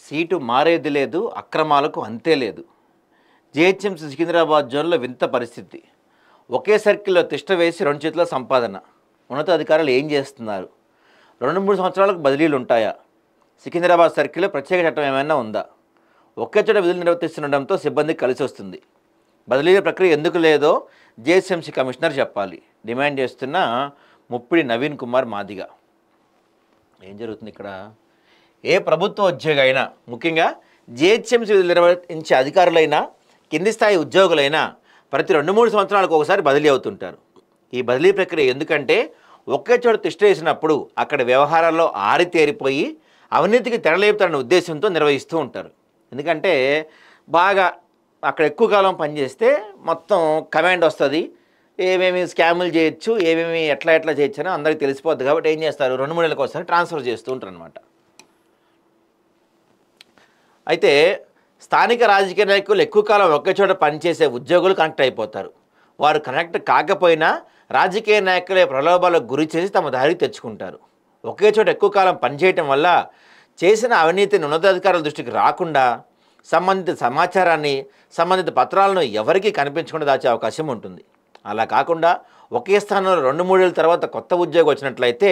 Seat మారేది లేదు, అక్రమాలకు అంతే లేదు. జీహెచ్ఎంసీ సికింద్రాబాద్ జోన్లో వింత పరిస్థితి. ఒకే సర్కిల్లో తిష్ట వేసి 2 చేతుల సంపాదన. ఉన్నతాధికారులు ఏం చేస్తున్నారు? 2-3 సంవత్సరాలకు బదిలీలు ఉంటాయా? సికింద్రాబాద్ సర్కిల్లో ప్రత్యేక చట్టం ఏమైనా ఉందా? ఒకే చోట విధులు నిర్వర్తిస్తుండడంతో సిబ్బందికి కలిసి వస్తుంది. బదిలీల ప్రక్రియ ఎందుకు లేదో జీహెచ్ఎంసీ కమిషనర్ చెప్పాలి. డిమాండ్ చేస్తున్న ముప్పిడి నవీన్ కుమార్ మాదిగ. ఏం జరుగుతుంది ఇక్కడ? ఏ ప్రభుత్వ ఉద్యోగి అయినా, ముఖ్యంగా జీహెచ్ఎంసీ విధులు నిర్వహించే అధికారులైనా, కింది స్థాయి ఉద్యోగులైనా ప్రతి 2-3 సంవత్సరాలకు ఒకసారి బదిలీ అవుతుంటారు. ఈ బదిలీ ప్రక్రియ ఎందుకంటే ఒకే చోట తిష్ట వేసినప్పుడు అక్కడ వ్యవహారాల్లో ఆరితేరిపోయి అవినీతికి తెరలేపుతారనే ఉద్దేశంతో నిర్వహిస్తూ ఉంటారు. ఎందుకంటే బాగా అక్కడ ఎక్కువ కాలం పనిచేస్తే మొత్తం కమాండ్ వస్తుంది, ఏమేమి స్కాములు చేయొచ్చు, ఏమేమి ఎట్లా చేయొచ్చు అని అందరికీ తెలిసిపోద్ది. కాబట్టి ఏం చేస్తారు, 2-3 నెలలకు ఒకసారి ట్రాన్స్ఫర్ చేస్తూ ఉంటారు అనమాట. అయితే స్థానిక రాజకీయ నాయకులు ఎక్కువ కాలం ఒకే చోట పనిచేసే ఉద్యోగులు కనెక్ట్ అయిపోతారు. వారు కనెక్ట్ కాకపోయినా రాజకీయ నాయకులే ప్రలోభాలకు గురి చేసి తమ దారికి తెచ్చుకుంటారు. ఒకే చోట ఎక్కువ కాలం పనిచేయటం వల్ల చేసిన అవినీతిని ఉన్నతాధికారుల దృష్టికి రాకుండా సంబంధిత సమాచారాన్ని, సంబంధిత పత్రాలను ఎవరికీ కనిపించకుండా దాచే అవకాశం ఉంటుంది. అలా కాకుండా ఒకే స్థానంలో 2-3 ఏళ్ళ తర్వాత కొత్త ఉద్యోగం వచ్చినట్లయితే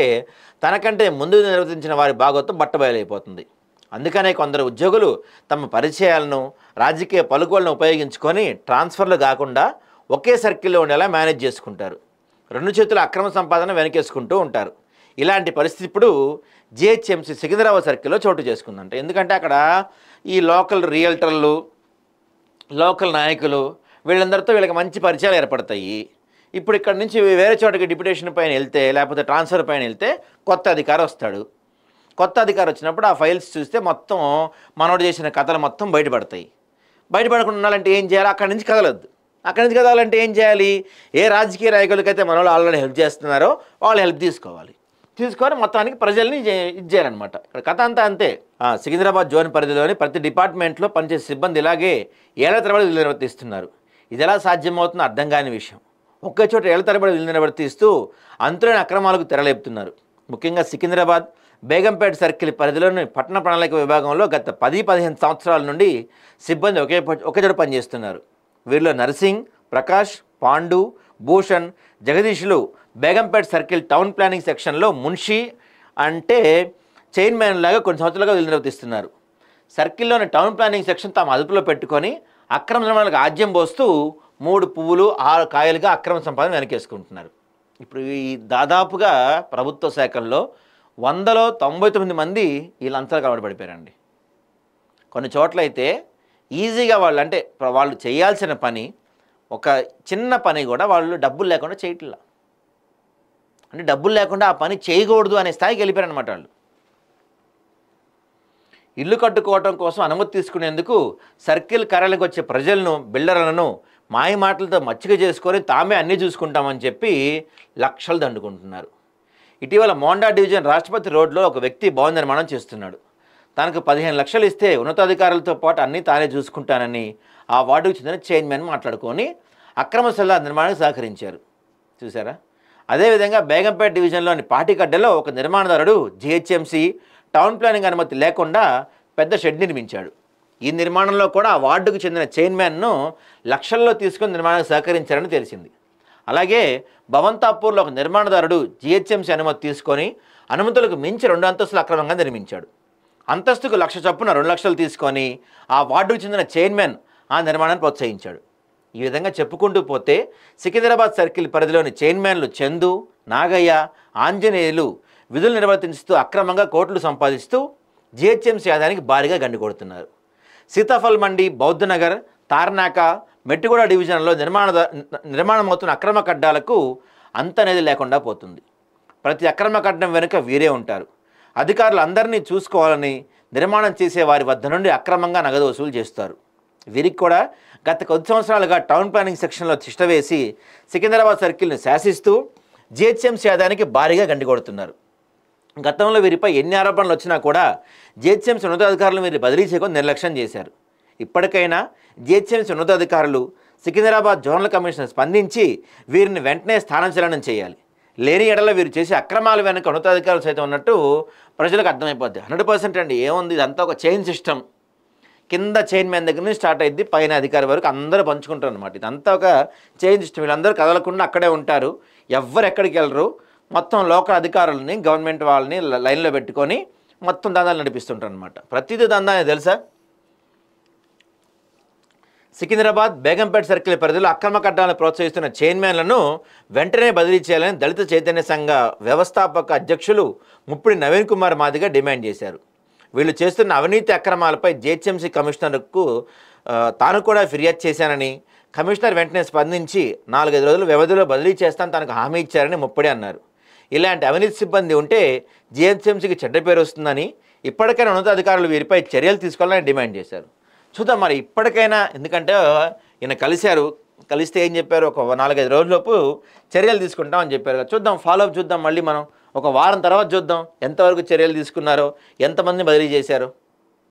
తనకంటే ముందు నిర్వర్తించిన వారి భాగోత్వం బట్టబయలైపోతుంది. అందుకనే కొందరు ఉద్యోగులు తమ పరిచయాలను, రాజకీయ పలుకులను ఉపయోగించుకొని ట్రాన్స్ఫర్లు కాకుండా ఒకే సర్కిల్లో ఉండేలా మేనేజ్ చేసుకుంటారు. 2 చేతుల అక్రమ సంపాదన వెనకేసుకుంటూ ఉంటారు. ఇలాంటి పరిస్థితి ఇప్పుడు జీహెచ్ఎంసీ సికింద్రాబాద్ సర్కిల్లో చోటు చేసుకుందంట. ఎందుకంటే అక్కడ ఈ లోకల్ రియల్టర్లు, లోకల్ నాయకులు వీళ్ళందరితో వీళ్ళకి మంచి పరిచయాలు ఏర్పడతాయి. ఇప్పుడు ఇక్కడ నుంచి వేరే చోటకి డిప్యుటేషన్ పైన వెళ్తే, లేకపోతే ట్రాన్స్ఫర్ పైన వెళ్తే కొత్త అధికారి వస్తాడు. కొత్త అధికారి వచ్చినప్పుడు ఆ ఫైల్స్ చూస్తే మొత్తం మనోడు చేసిన కథలు మొత్తం బయటపడతాయి. బయటపడకుండా ఉండాలంటే ఏం చేయాలి? అక్కడి నుంచి కదలొద్దు. అక్కడి నుంచి కదలాలంటే ఏం చేయాలి? ఏ రాజకీయ నాయకులకైతే మనోళ్ళు ఆల్రెడీ హెల్ప్ చేస్తున్నారో వాళ్ళు హెల్ప్ తీసుకోవాలి. తీసుకొని మొత్తానికి ప్రజల్ని ఇచ్చేయాలన్నమాట. ఇక్కడ కథ అంతా అంతే. సికింద్రాబాద్ జోన్ పరిధిలోని ప్రతి డిపార్ట్మెంట్లో పనిచేసే సిబ్బంది ఇలాగే ఏళ్ల తరబడి విధులు నిర్వర్తిస్తున్నారు. ఇది ఎలా సాధ్యమవుతుందో అర్థం కాని విషయం. ఒకే చోట ఏళ్ల తరబడి విధులు నిర్వర్తిస్తూ అంతులేని అక్రమాలకు తెరలేపుతున్నారు. ముఖ్యంగా సికింద్రాబాద్ బేగంపేట సర్కిల్ పరిధిలోని పట్టణ ప్రణాళిక విభాగంలో గత 10-15 సంవత్సరాల నుండి సిబ్బంది ఒకే చోట పనిచేస్తున్నారు. వీరిలో నర్సింగ్, ప్రకాష్, పాండు, భూషణ్, జగదీష్లు బేగంపేట సర్కిల్ టౌన్ ప్లానింగ్ సెక్షన్లో మున్షి అంటే చైర్మన్ లాగా కొన్ని సంవత్సరాలుగా విధులు నిర్వర్తిస్తున్నారు. సర్కిల్లోని టౌన్ ప్లానింగ్ సెక్షన్ తాము అదుపులో పెట్టుకొని అక్రమ నిర్మాణాలకు ఆజ్యం పోస్తూ 3 పువ్వులు 6 కాయలుగా అక్రమ సంపాదన వెనకేసుకుంటున్నారు. ఇప్పుడు ఈ దాదాపుగా ప్రభుత్వ శాఖల్లో 100లో 99 మంది ఈ లంచాలకు అలవాటు పడిపోయారండి. కొన్ని చోట్ల అయితే ఈజీగా వాళ్ళు చేయాల్సిన పని, ఒక చిన్న పని కూడా వాళ్ళు డబ్బులు లేకుండా చేయట్లా. అంటే డబ్బులు లేకుండా ఆ పని చేయకూడదు అనే స్థాయికి వెళ్ళిపోయారనమాట. వాళ్ళు ఇల్లు కట్టుకోవటం కోసం అనుమతి తీసుకునేందుకు సర్కిల్ కార్యాలయానికి వచ్చే ప్రజలను, బిల్డర్లను మాయ మాటలతో మచ్చిక చేసుకొని తామే అన్నీ చూసుకుంటామని చెప్పి లక్షలు దండుకుంటున్నారు. ఇటీవల మోండా డివిజన్ రాష్ట్రపతి రోడ్లో ఒక వ్యక్తి భవన నిర్మాణం చేస్తున్నాడు. తనకు 15 లక్షలు ఇస్తే ఉన్నతాధికారులతో పాటు అన్నీ తానే చూసుకుంటానని ఆ వార్డుకు చెందిన చైర్మన్ మాట్లాడుకొని అక్రమ సల్లా నిర్మాణానికి సహకరించారు. చూసారా? అదేవిధంగా బేగంపేట డివిజన్లోని పాటిగడ్డలో ఒక నిర్మాణదారుడు జీహెచ్ఎంసీ టౌన్ ప్లానింగ్ అనుమతి లేకుండా పెద్ద షెడ్ నిర్మించాడు. ఈ నిర్మాణంలో కూడా ఆ వార్డుకు చెందిన చైర్మన్ను లక్షల్లో తీసుకుని నిర్మాణానికి సహకరించారని తెలిసింది. అలాగే భవంతాపూర్లో ఒక నిర్మాణదారుడు జీహెచ్ఎంసీ అనుమతి తీసుకొని అనుమతులకు మించి 2 అంతస్తులు అక్రమంగా నిర్మించాడు. అంతస్తుకు 1 లక్ష చొప్పున 2 లక్షలు తీసుకొని ఆ వార్డుకు చెందిన చైర్మన్ ఆ నిర్మాణాన్ని ప్రోత్సహించాడు. ఈ విధంగా చెప్పుకుంటూ పోతే సికింద్రాబాద్ సర్కిల్ పరిధిలోని చైర్మన్లు చందు, నాగయ్య, ఆంజనేయులు విధులు నిర్వర్తిస్తూ అక్రమంగా కోట్లు సంపాదిస్తూ జీహెచ్ఎంసీ ఆదాయానికి భారీగా గండి కొడుతున్నారు. సీతాఫల్ మండి, బౌద్ధనగర్, తార్నాక, మెట్టిగూడ డివిజన్లో నిర్మాణమవుతున్న అక్రమ కడ్డాలకు అంతనేది లేకుండా పోతుంది. ప్రతి అక్రమ కట్టడం వెనుక వీరే ఉంటారు. అధికారులు అందరినీ చూసుకోవాలని నిర్మాణం చేసే వారి వద్ద నుండి అక్రమంగా నగదు వసూలు చేస్తారు. వీరికి కూడా గత కొద్ది సంవత్సరాలుగా టౌన్ ప్లానింగ్ సెక్షన్లో తిష్ట వేసి సికింద్రాబాద్ సర్కిల్ని శాసిస్తూ జీహెచ్ఎంసీ ఆదాయానికి భారీగా గండి కొడుతున్నారు. గతంలో వీరిపై ఎన్ని ఆరోపణలు వచ్చినా కూడా జీహెచ్ఎంసీ ఉన్నతాధికారులు వీరిని బదిలీ చేయకుండా నిర్లక్ష్యం చేశారు. ఇప్పటికైనా జీహెచ్ఎంసీ ఉన్నతాధికారులు, సికింద్రాబాద్ జోనల్ కమిషనర్ స్పందించి వీరిని వెంటనే స్థానచలనం చేయాలి. లేని ఎడల వీరు చేసే అక్రమాల వెనుక ఉన్నతాధికారులు సైతం ఉన్నట్టు ప్రజలకు అర్థమైపోద్ది. 100% అండి. ఏముంది, ఇదంతా ఒక చైన్ సిస్టమ్. కింద చైన్ మ్యాన్ దగ్గర నుంచి స్టార్ట్ అయ్యింది, పైన అధికారి వరకు అందరూ పంచుకుంటారు అనమాట. ఇదంతా ఒక చైన్ సిస్టమ్. వీళ్ళందరూ కదలకుండా అక్కడే ఉంటారు, ఎవ్వరు ఎక్కడికి వెళ్ళరు. మొత్తం లోకల్ అధికారులని, గవర్నమెంట్ వాళ్ళని లైన్లో పెట్టుకొని మొత్తం దందాలు నడిపిస్తుంటారు అనమాట. ప్రతిదీ దందానే తెలుసా. సికింద్రాబాద్ బేగంపేట సర్కిల్ పరిధిలో అక్రమ కట్టాలను ప్రోత్సహిస్తున్న చైర్మన్లను వెంటనే బదిలీ చేయాలని దళిత చైతన్య సంఘ వ్యవస్థాపక అధ్యక్షులు ముప్పిడి నవీన్ కుమార్ మాదిగ డిమాండ్ చేశారు. వీళ్ళు చేస్తున్న అవినీతి అక్రమాలపై జిహెచ్ఎంసీ కమిషనర్కు తాను కూడా ఫిర్యాదు చేశానని, కమిషనర్ వెంటనే స్పందించి 4-5 రోజుల వ్యవధిలో బదిలీ చేస్తాను తనకు హామీ ఇచ్చారని ముప్పిడి అన్నారు. ఇలాంటి అవినీతి సిబ్బంది ఉంటే జిహెచ్ఎంసీకి చెడ్డ పేరు వస్తుందని, ఇప్పటికైనా ఉన్నతాధికారులు వీరిపై చర్యలు తీసుకోవాలని డిమాండ్ చేశారు. చూద్దాం మరి ఇప్పటికైనా, ఎందుకంటే ఈయన కలిస్తే ఏం చెప్పారు, ఒక 4-5 రోజులలోపు చర్యలు తీసుకుంటామని చెప్పారు. చూద్దాం, ఫాలోఅప్ చూద్దాం. మళ్ళీ మనం ఒక వారం తర్వాత చూద్దాం ఎంతవరకు చర్యలు తీసుకున్నారో, ఎంతమందిని బదిలీ చేశారో.